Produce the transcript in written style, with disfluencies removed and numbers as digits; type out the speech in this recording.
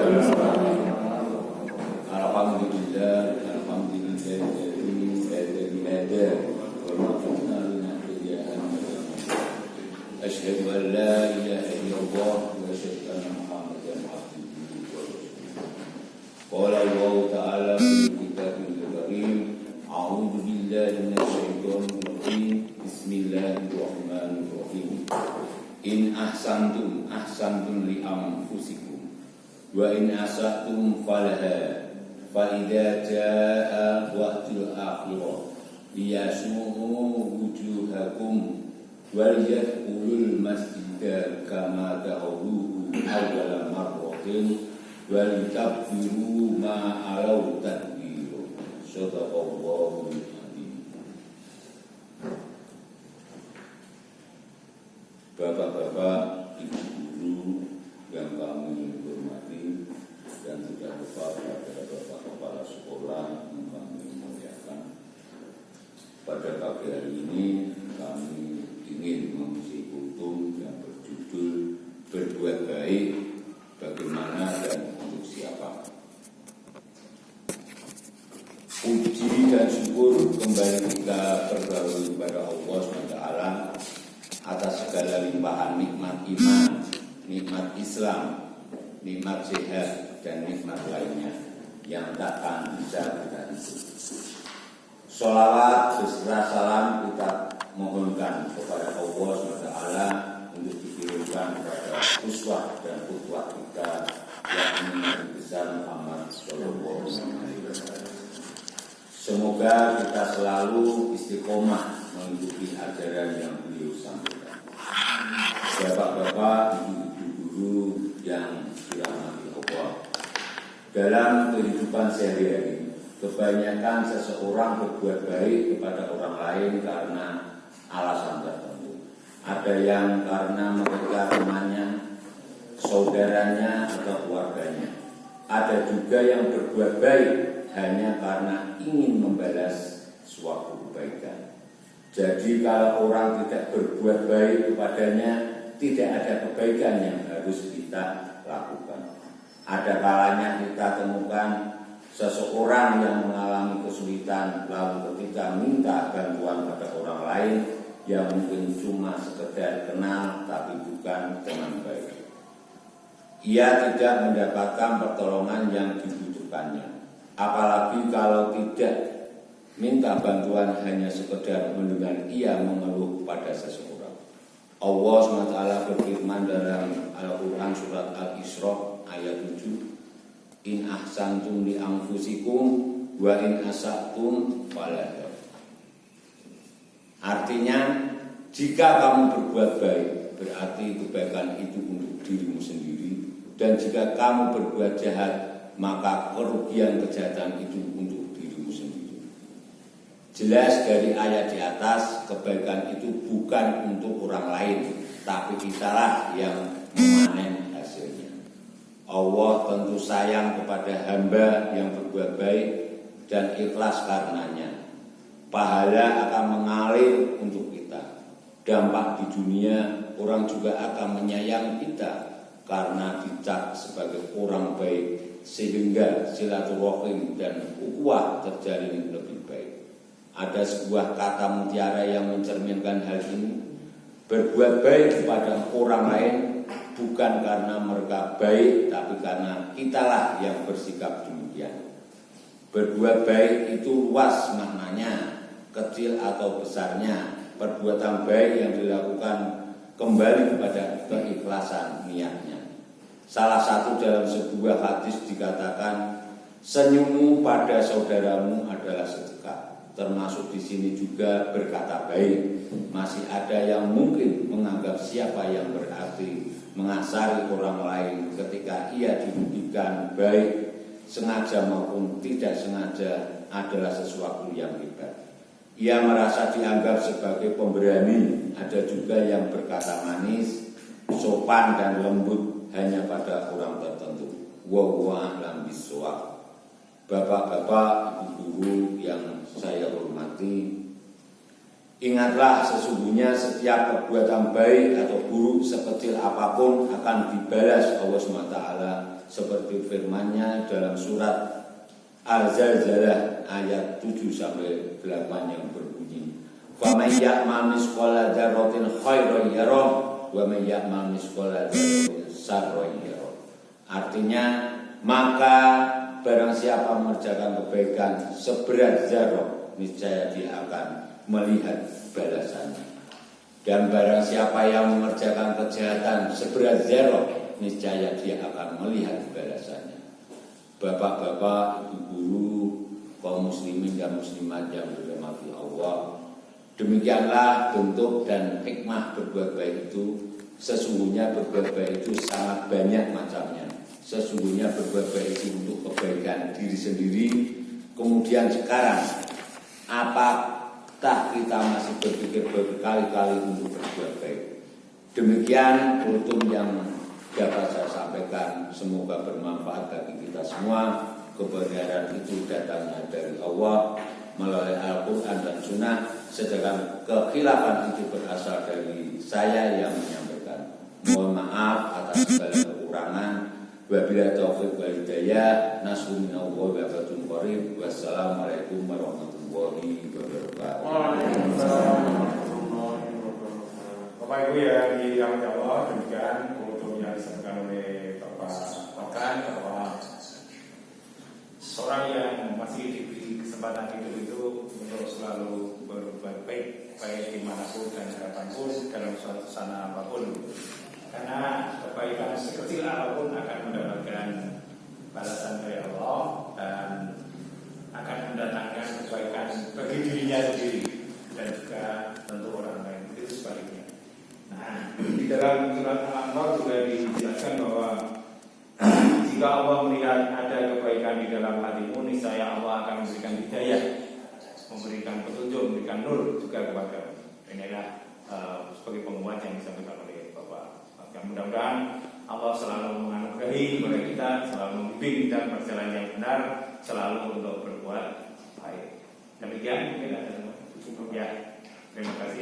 Alhamdulillah, asyhadu an la ilaha illallah wa asyhadu anna Muhammadan abduhu wa rasuluh. Qala Allah Ta'ala fi kitabil karim, a'udzu billahi minasyaitonir rajim. Bismillahirrahmanirrahim. In ahsantum li anfusikum wa in asatum falaha. Fa idza jaa waqtul akhirah liyasmu'u wujuhakum wal yadkhulul masjida kama da'awluhu awwala marratin wal tabbiru ma alaw tadbiru. Shadaqallahu adzim. Bapak-bapak, ibu-ibu yang kami hormati, dan tidak lupa kepada bapak kepala sekolah yang kami muliakan. Pada pagi hari ini kami ingin mengisi kultum yang berjudul berbuat baik bagaimana dan untuk siapa. Puji dan syukur kembali kita berbahagia kepada Allah SWT atas segala limpahan nikmat iman, nikmat Islam, nikmat sehat, dan nikmat lainnya yang takkan bisa kita hitung. Sholawat beserta salam kita mohonkan kepada Allah SWT untuk dikirimkan kepada uswah dan qudwah kita, yakni Nabi besar Muhammad Sallallahu Alaihi Wasallam. Semoga kita selalu istiqomah mengikuti ajaran yang beliau sampaikan. Bapak-bapak, ibu-ibu guru yang dirahmati Allah, dalam kehidupan sehari-hari, kebanyakan seseorang berbuat baik kepada orang lain karena alasan tertentu. Ada yang karena mereka temannya, saudaranya, atau keluarganya. Ada juga yang berbuat baik hanya karena ingin membalas suatu kebaikan. Jadi kalau orang tidak berbuat baik kepadanya, tidak ada kebaikan yang harus kita lakukan. Ada kalanya kita temukan seseorang yang mengalami kesulitan, lalu ketika minta bantuan pada orang lain yang mungkin cuma sekedar kenal tapi bukan teman baik, ia tidak mendapatkan pertolongan yang dibutuhkannya. Apalagi kalau tidak minta bantuan, hanya sekedar mendengar ia mengeluh pada seseorang. Allah SWT berfirman dalam Al-Quran surat Al-Isra ayat 7, in ahsantum li anfusikum wa in asatum falaha. Artinya, jika kamu berbuat baik, berarti kebaikan itu untuk dirimu sendiri, dan jika kamu berbuat jahat, maka kerugian kejahatan itu untuk dirimu sendiri. Jelas dari ayat di atas, kebaikan itu bukan untuk orang lain, tapi kitalah yang memanen hasilnya. Allah tentu sayang kepada hamba yang berbuat baik dan ikhlas karenanya. Pahala akan mengalir untuk kita. Dampak di dunia, orang juga akan menyayangi kita karena dicap sebagai orang baik, sehingga silaturahim dan ukhuwah terjalin lebih baik. Ada sebuah kata mutiara yang mencerminkan hal ini. Berbuat baik kepada orang lain bukan karena mereka baik, tapi karena kitalah yang bersikap demikian. Berbuat baik itu luas maknanya, kecil atau besarnya. Perbuatan baik yang dilakukan kembali kepada keikhlasan niatnya. Salah satu dalam sebuah hadis dikatakan, senyummu pada saudaramu adalah sedekah. Termasuk di sini juga berkata baik. Masih ada yang mungkin menganggap siapa yang berarti mengasari orang lain ketika ia dirugikan, baik sengaja maupun tidak sengaja, adalah sesuatu yang hebat. Ia merasa dianggap sebagai pemberani. Ada juga yang berkata manis, sopan dan lembut hanya pada orang tertentu. Wallahu a'lam bishawab. Bapak-bapak, ibu-ibu yang saya hormati, Ingatlah sesungguhnya setiap perbuatan baik atau buruk sekecil apapun akan dibalas Allah SWT seperti firman-Nya dalam surat Al-Zalzalah ayat 7-8 yang berbunyi, "Faman ya'mal mithqala dzarratin khairan yarah wa man ya'mal mithqala dzarratin syarran yarah." Artinya, maka barang siapa mengerjakan kebaikan seberat zarah, niscaya dia akan melihat balasannya. Dan barang siapa yang mengerjakan kejahatan seberat zarah, niscaya dia akan melihat balasannya. Bapak-bapak, ibu-guru, kaum muslimin dan muslimat yang dirahmati Allah, demikianlah bentuk dan hikmah berbuat baik itu. Sesungguhnya berbuat baik itu sangat banyak macamnya. Sesungguhnya berbuat baik itu untuk kebaikan diri sendiri. Kemudian sekarang, apakah kita masih berpikir berkali-kali untuk berbuat baik? Demikian kultum yang dapat saya sampaikan. Semoga bermanfaat bagi kita semua. Kebenaran itu datangnya dari Allah melalui Al-Quran dan Sunnah, sedangkan kekhilafan itu berasal dari saya yang menyampaikan. Mohon maaf atas segala kekurangan. Wabillahi taufiq wal hidayah. Nasrun minallahi wa fatun qarib. Wassalamualaikum warahmatullahi wabarakatuh. Waalaikumsalam warahmatullahi wabarakatuh. Bapak Ibu yang dirahmati Allah, demikian kultum yang disampaikan oleh Bapak Wakan bahwa seorang yang masih diberi kesempatan hidup itu untuk selalu berbuat baik, baik dimanapun dan kapanpun, dalam suatu sana apapun. Karena kebaikan sekecil apapun akan mendapatkan balasan dari Allah dan akan mendatangkan kebaikan bagi dirinya sendiri dan juga tentu orang lain. Itu sebaliknya. Nah, di dalam surat Al-Anfal juga dijelaskan bahwa jika Allah melihat ada kebaikan di dalam hatimu, niscaya Allah akan memberikan hidayah, memberikan petunjuk, memberikan nur juga kepada. Inilah sebagai penguat yang disampaikan oleh Bapak. Mudah-mudahan Allah selalu menganugerahi kepada kita, selalu membimbing kita berjalan yang benar, selalu untuk berbuat baik. Demikian mungkin ada cukup ya. Terima kasih.